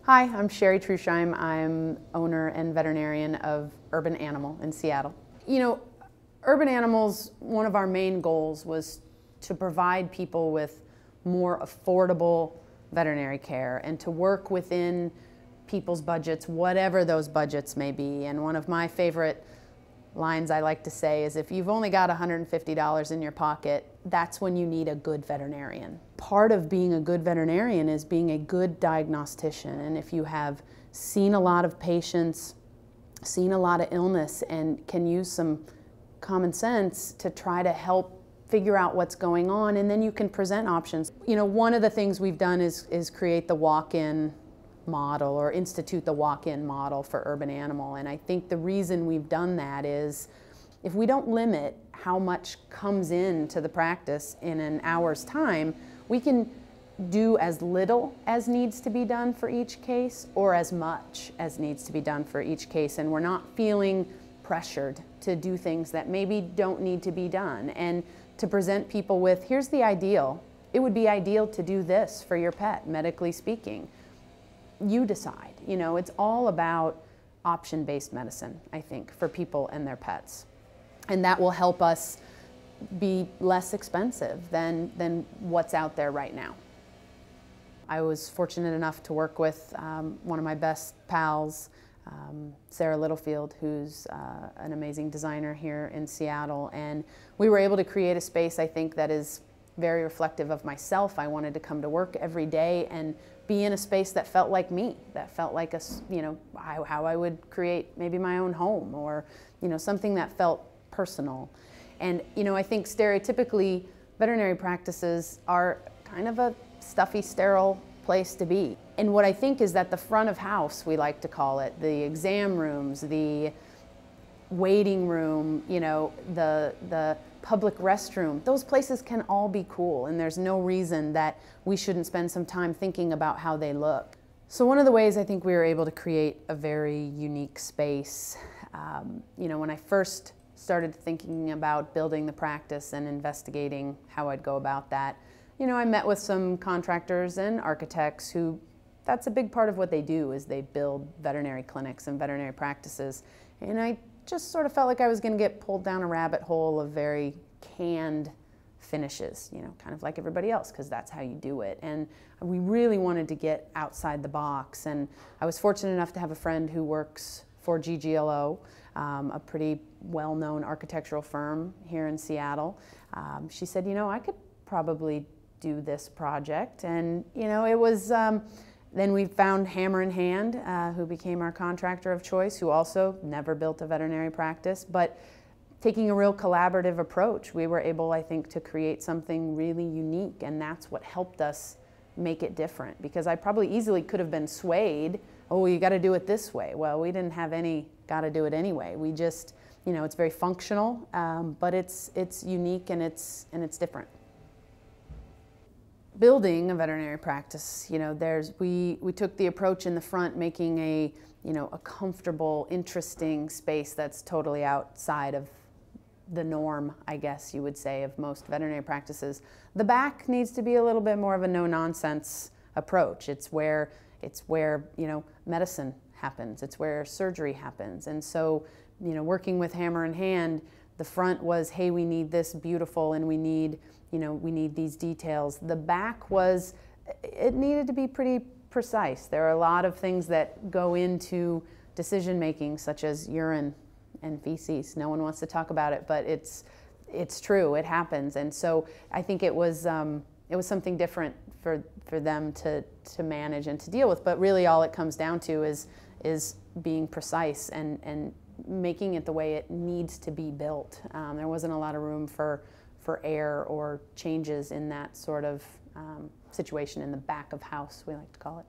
Hi, I'm Cherri Trusheim. I'm owner and veterinarian of Urban Animal in Seattle. You know, Urban Animals, one of our main goals was to provide people with more affordable veterinary care and to work within people's budgets, whatever those budgets may be. And one of my favorite lines I like to say is, if you've only got $150 in your pocket, that's when you need a good veterinarian. Part of being a good veterinarian is being a good diagnostician. And if you have seen a lot of patients, seen a lot of illness, and can use some common sense to try to help figure out what's going on, and then you can present options. You know, one of the things we've done is create the walk-in model, or institute the walk-in model for Urban Animal. And I think the reason we've done that is, if we don't limit how much comes into the practice in an hour's time, we can do as little as needs to be done for each case, or as much as needs to be done for each case, and we're not feeling pressured to do things that maybe don't need to be done, and to present people with, here's the ideal. It would be ideal to do this for your pet, medically speaking. You decide. You know, it's all about option-based medicine, I think, for people and their pets. And that will help us be less expensive than what's out there right now. I was fortunate enough to work with one of my best pals, Sarah Littlefield, who's an amazing designer here in Seattle. And we were able to create a space, I think, that is very reflective of myself. I wanted to come to work every day and be in a space that felt like me, that felt like how I would create maybe my own home, or something that felt personal. And I think stereotypically veterinary practices are kind of a stuffy, sterile place to be. And what I think is that the front of house, we like to call it, the exam rooms, the waiting room, the public restroom, those places can all be cool, and there's no reason that we shouldn't spend some time thinking about how they look. So one of the ways I think we were able to create a very unique space, when I first started thinking about building the practice and investigating how I'd go about that, I met with some contractors and architects who, that's a big part of what they do, is they build veterinary clinics and veterinary practices. And I just sort of felt like I was going to get pulled down a rabbit hole of very canned finishes, kind of like everybody else, because that's how you do it. And we really wanted to get outside the box. And I was fortunate enough to have a friend who works for GGLO, a pretty well-known architectural firm here in Seattle. She said, I could probably do this project. And, it was, then we found Hammer in Hand, who became our contractor of choice, who also never built a veterinary practice. But taking a real collaborative approach, we were able, I think, to create something really unique. And that's what helped us make it different. Because I probably easily could have been swayed, oh, you got to do it this way. Well, we didn't have any got to do it anyway. We just, it's very functional, but it's unique and it's different. Building a veterinary practice, we took the approach in the front, making a comfortable, interesting space that's totally outside of the norm, I guess you would say, of most veterinary practices. The back needs to be a little bit more of a no-nonsense approach. It's where medicine happens. It's where surgery happens. And so, working with Hammer in Hand, the front was, hey, we need this beautiful, and we need these details. The back was, it needed to be pretty precise. There are a lot of things that go into decision making, such as urine and feces. No one wants to talk about it, but it's true. It happens. And so I think it was something different for them to manage and to deal with. But really, all it comes down to is being precise and making it the way it needs to be built. There wasn't a lot of room for error or changes in that sort of situation in the back of house, we like to call it.